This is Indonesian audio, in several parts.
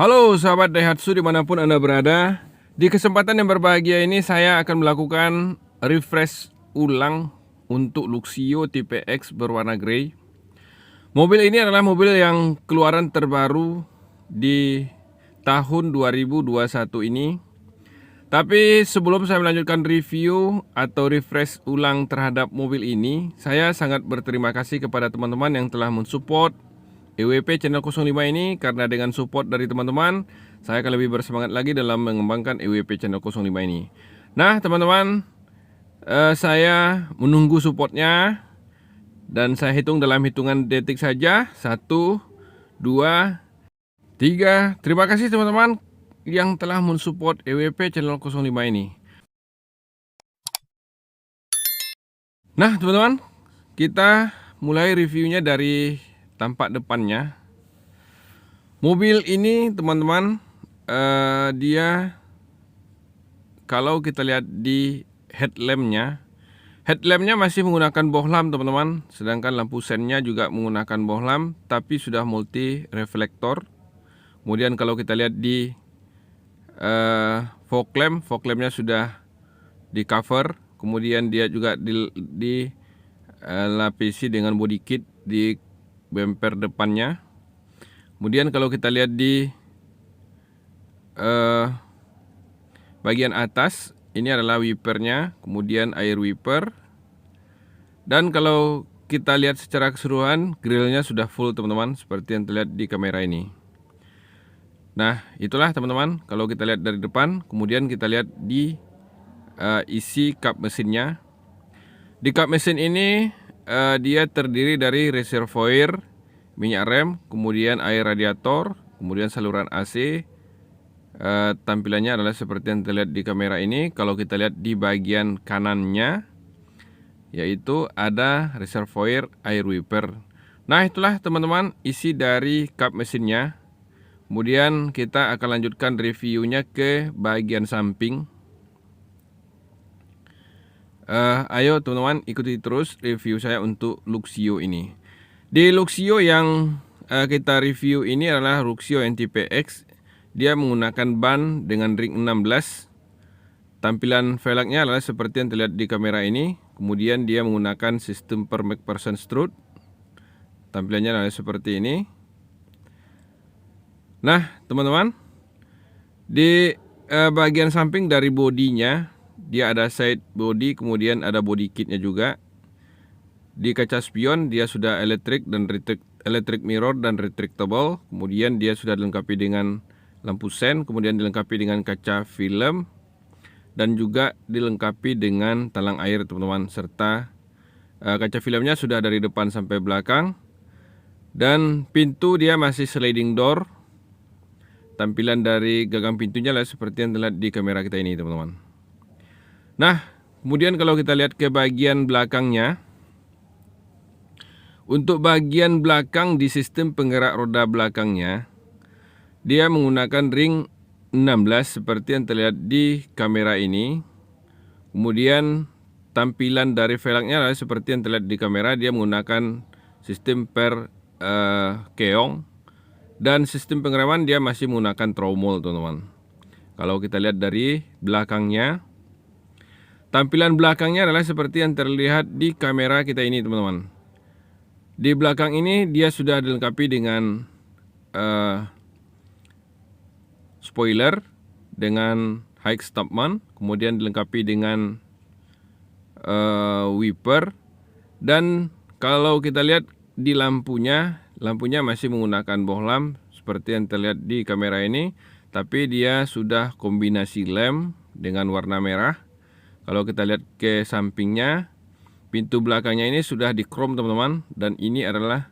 Halo sahabat Daihatsu dimanapun Anda berada. Di kesempatan yang berbahagia ini saya akan melakukan refresh ulang untuk Luxio tipe X berwarna grey. Mobil ini adalah mobil yang keluaran terbaru di tahun 2021 ini. Tapi sebelum saya melanjutkan review atau refresh ulang terhadap mobil ini, saya sangat berterima kasih kepada teman-teman yang telah mensupport EWP channel 05 ini, karena dengan support dari teman-teman, saya akan lebih bersemangat lagi dalam mengembangkan EWP channel 05 ini. Nah, teman-teman, saya menunggu supportnya dan saya hitung dalam hitungan detik saja. 1, 2, 3. Terima kasih teman-teman yang telah mensupport EWP channel 05 ini. Nah, teman-teman, kita mulai reviewnya dari tampak depannya. Mobil ini teman-teman, dia kalau kita lihat di headlampnya masih menggunakan bohlam teman-teman, sedangkan lampu sennya juga menggunakan bohlam tapi sudah multi reflektor. Kemudian kalau kita lihat di fog lampnya sudah di cover, kemudian dia juga dilapisi dengan body kit di bumper depannya. Kemudian kalau kita lihat di bagian atas, ini adalah wipernya, kemudian air wiper. Dan kalau kita lihat secara keseluruhan, grillnya sudah full teman-teman, seperti yang terlihat di kamera ini. Nah, itulah teman-teman kalau kita lihat dari depan. Kemudian kita lihat di isi kap mesinnya. Di kap mesin ini dia terdiri dari reservoir minyak rem, kemudian air radiator, kemudian saluran AC. Tampilannya adalah seperti yang terlihat di kamera ini. Kalau kita lihat di bagian kanannya, yaitu ada reservoir air wiper. Nah, itulah teman-teman isi dari kap mesinnya. Kemudian kita akan lanjutkan reviewnya ke bagian samping. Ayo teman-teman, ikuti terus review saya untuk Luxio ini. Di Luxio yang kita review ini adalah Luxio yang tipe X. Dia menggunakan ban dengan ring 16. Tampilan velgnya adalah seperti yang terlihat di kamera ini. Kemudian dia menggunakan sistem per McPherson strut. Tampilannya adalah seperti ini. Nah, teman-teman, di bagian samping dari bodinya, dia ada side body, kemudian ada body kitnya juga. Di kaca spion dia sudah electric mirror dan retractable. Kemudian dia sudah dilengkapi dengan lampu sen, kemudian dilengkapi dengan kaca film, dan juga dilengkapi dengan talang air teman-teman, serta kaca filmnya sudah dari depan sampai belakang. Dan pintu dia masih sliding door. Tampilan dari gagang pintunya lah seperti yang terlihat di kamera kita ini teman-teman. Nah, kemudian kalau kita lihat ke bagian belakangnya, untuk bagian belakang di sistem penggerak roda belakangnya, dia menggunakan ring 16 seperti yang terlihat di kamera ini. Kemudian tampilan dari velgnya adalah seperti yang terlihat di kamera, dia menggunakan sistem per keong. Dan sistem pengereman dia masih menggunakan tromol teman-teman. Kalau kita lihat dari belakangnya, tampilan belakangnya adalah seperti yang terlihat di kamera kita ini teman-teman. Di belakang ini dia sudah dilengkapi dengan spoiler dengan high stopman, kemudian dilengkapi dengan wiper. Dan kalau kita lihat di lampunya masih menggunakan bohlam seperti yang terlihat di kamera ini, tapi dia sudah kombinasi lem dengan warna merah. Kalau kita lihat ke sampingnya, pintu belakangnya ini sudah di chrome teman-teman, dan ini adalah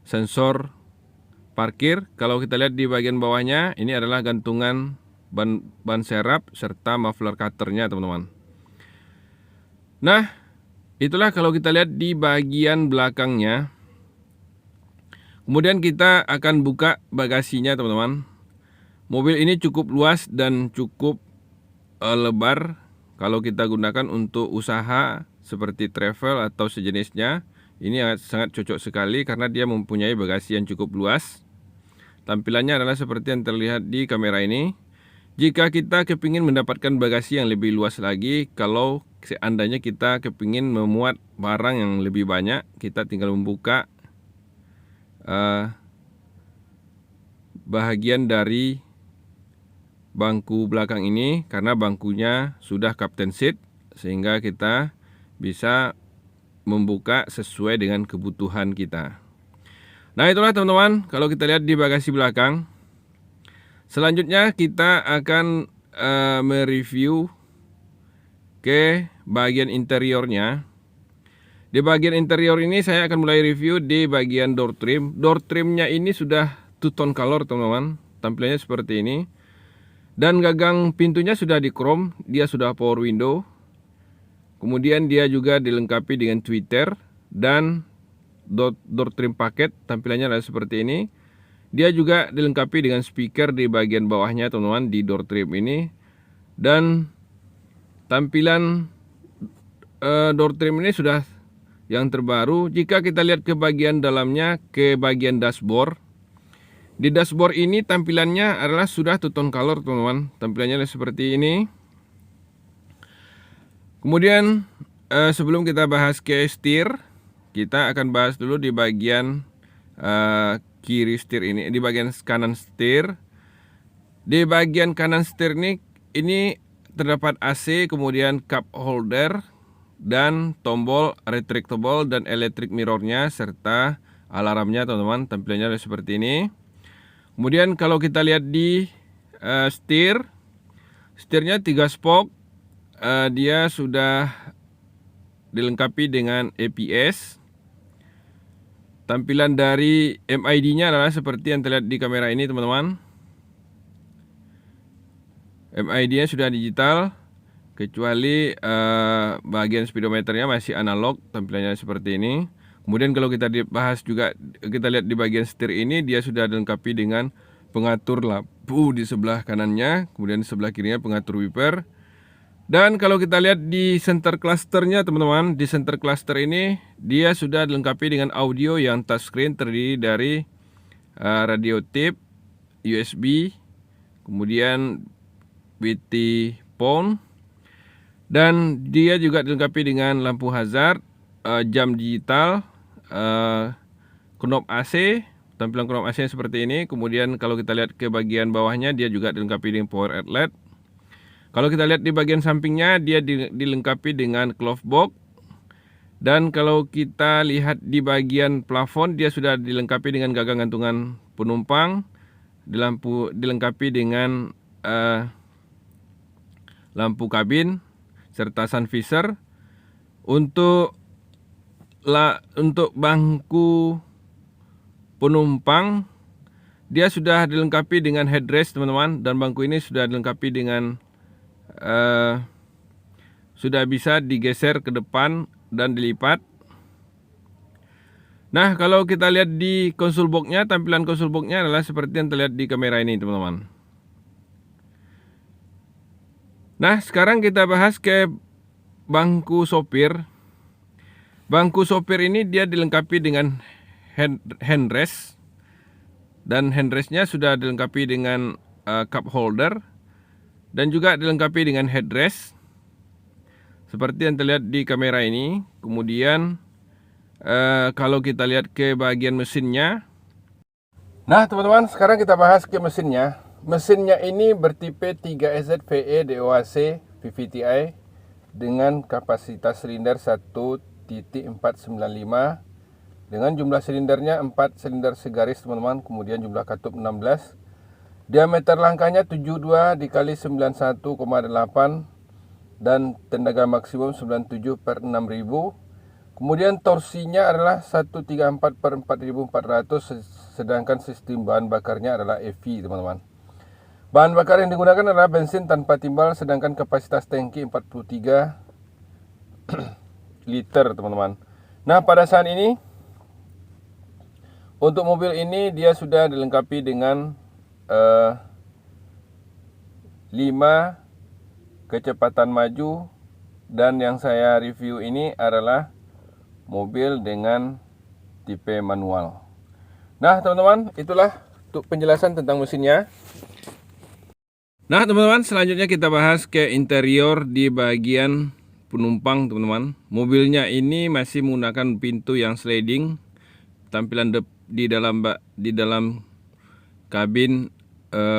sensor parkir. Kalau kita lihat di bagian bawahnya, ini adalah gantungan ban serap serta muffler cutternya teman-teman. Nah, itulah kalau kita lihat di bagian belakangnya. Kemudian kita akan buka bagasinya teman-teman. Mobil ini cukup luas dan cukup lebar. Kalau kita gunakan untuk usaha seperti travel atau sejenisnya, ini sangat cocok sekali karena dia mempunyai bagasi yang cukup luas. tampilannya adalah seperti yang terlihat di kamera ini. Jika kita kepingin mendapatkan bagasi yang lebih luas lagi, kalau seandainya kita kepingin memuat barang yang lebih banyak, kita tinggal membuka bahagian dari bangku belakang ini, karena bangkunya sudah captain seat, sehingga kita bisa membuka sesuai dengan kebutuhan kita. Nah, itulah teman-teman, kalau kita lihat di bagasi belakang. Selanjutnya kita akan mereview ke bagian interiornya. Di bagian interior ini saya akan mulai review di bagian door trim. Door trimnya ini sudah two-tone color teman-teman, tampilannya seperti ini. Dan gagang pintunya sudah di chrome, dia sudah power window. Kemudian dia juga dilengkapi dengan tweeter dan door trim paket, tampilannya adalah seperti ini. Dia juga dilengkapi dengan speaker di bagian bawahnya teman-teman di door trim ini. Dan tampilan door trim ini sudah yang terbaru. Jika kita lihat ke bagian dalamnya, ke bagian dashboard. Di dashboard ini tampilannya adalah sudah two-tone color teman-teman. Tampilannya adalah seperti ini. Kemudian sebelum kita bahas ke setir, kita akan bahas dulu di bagian kiri setir ini, di bagian kanan setir. Di bagian kanan setir ini terdapat AC, kemudian cup holder dan tombol retractable dan electric mirrornya serta alarmnya teman-teman. Tampilannya adalah seperti ini. Kemudian kalau kita lihat di setirnya 3 spoke, dia sudah dilengkapi dengan ABS. Tampilan dari MID-nya adalah seperti yang terlihat di kamera ini teman-teman. MID-nya sudah digital, kecuali bagian speedometernya masih analog, tampilannya seperti ini. Kemudian kalau kita bahas juga, kita lihat di bagian setir ini, dia sudah dilengkapi dengan pengatur lampu di sebelah kanannya, kemudian di sebelah kirinya pengatur wiper. Dan kalau kita lihat di center clusternya teman-teman, di center cluster ini dia sudah dilengkapi dengan audio yang touchscreen, terdiri dari radio tip, USB, kemudian BT phone, dan dia juga dilengkapi dengan lampu hazard, jam digital, knob AC, tampilan knob AC seperti ini. Kemudian kalau kita lihat ke bagian bawahnya, dia juga dilengkapi dengan power outlet. Kalau kita lihat di bagian sampingnya, dia dilengkapi dengan glove box. Dan kalau kita lihat di bagian plafon, dia sudah dilengkapi dengan gagang gantungan penumpang, dilengkapi dengan lampu kabin serta sun visor. Untuk bangku penumpang, dia sudah dilengkapi dengan headrest teman-teman, dan bangku ini sudah dilengkapi dengan sudah bisa digeser ke depan dan dilipat. Nah, kalau kita lihat di console box-nya, tampilan console box-nya adalah seperti yang terlihat di kamera ini teman-teman. Nah, sekarang kita bahas ke bangku sopir. Bangku sopir ini dia dilengkapi dengan handrest, dan handrestnya sudah dilengkapi dengan cup holder, dan juga dilengkapi dengan headrest seperti yang terlihat di kamera ini. Kemudian kalau kita lihat ke bagian mesinnya. Nah teman-teman, sekarang kita bahas ke mesinnya. Mesinnya ini bertipe 3SZ VE DOAC VVTi dengan kapasitas silinder 1.495 dengan jumlah silindernya 4 silinder segaris teman-teman. Kemudian jumlah katup 16. Diameter langkahnya 72 dikali 91,8 dan tenaga maksimum 97/6000. Kemudian torsinya adalah 134/4400, sedangkan sistem bahan bakarnya adalah EV teman-teman. Bahan bakar yang digunakan adalah bensin tanpa timbal, sedangkan kapasitas tangki 43 liter teman-teman. Nah, pada saat ini untuk mobil ini dia sudah dilengkapi dengan 5 kecepatan maju, dan yang saya review ini adalah mobil dengan tipe manual. Nah teman-teman, itulah untuk penjelasan tentang mesinnya. Nah teman-teman, selanjutnya kita bahas ke interior di bagian penumpang teman-teman. Mobilnya ini masih menggunakan pintu yang sliding. Tampilan di dalam kabin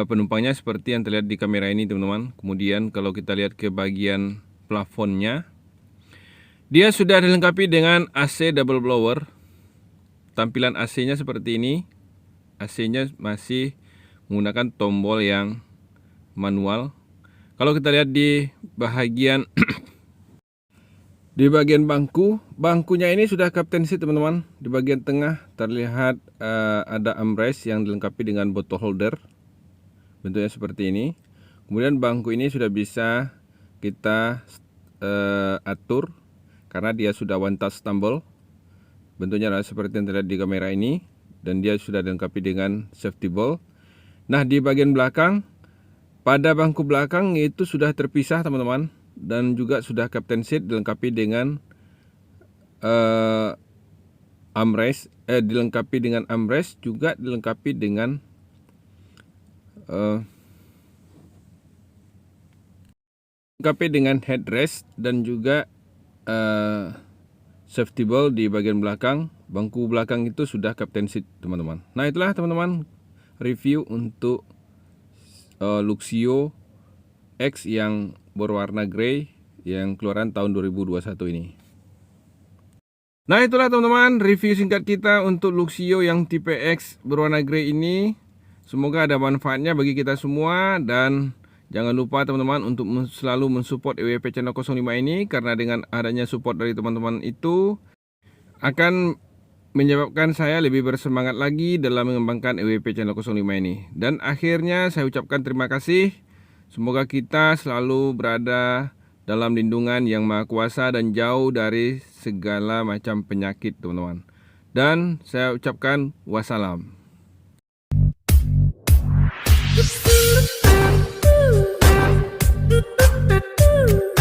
penumpangnya seperti yang terlihat di kamera ini teman-teman. Kemudian kalau kita lihat ke bagian plafonnya, dia sudah dilengkapi dengan AC double blower. Tampilan AC-nya seperti ini. AC-nya masih menggunakan tombol yang manual. Kalau kita lihat di bagian bangkunya ini sudah captain seat teman-teman. Di bagian tengah terlihat ada armrest yang dilengkapi dengan bottle holder. Bentuknya seperti ini. Kemudian bangku ini sudah bisa kita atur karena dia sudah one touch tumble. Bentuknya adalah seperti yang terlihat di kamera ini, dan dia sudah dilengkapi dengan safety belt. Nah di bagian belakang, pada bangku belakang itu sudah terpisah teman-teman, dan juga sudah captain seat dilengkapi dengan armrest, juga dilengkapi dengan headrest dan juga safety belt di bagian belakang. Bangku belakang itu sudah captain seat teman-teman. Nah itulah teman-teman review untuk Luxio X yang berwarna grey yang keluaran tahun 2021 ini. Nah itulah teman-teman review singkat kita untuk Luxio yang tipe X berwarna grey ini. Semoga ada manfaatnya bagi kita semua, dan jangan lupa teman-teman untuk selalu mensupport EWP Channel 05 ini, karena dengan adanya support dari teman-teman itu akan menyebabkan saya lebih bersemangat lagi dalam mengembangkan EWP Channel 05 ini. Dan akhirnya saya ucapkan terima kasih. Semoga kita selalu berada dalam lindungan Yang Maha Kuasa dan jauh dari segala macam penyakit teman-teman. Dan saya ucapkan wassalam. Ooh.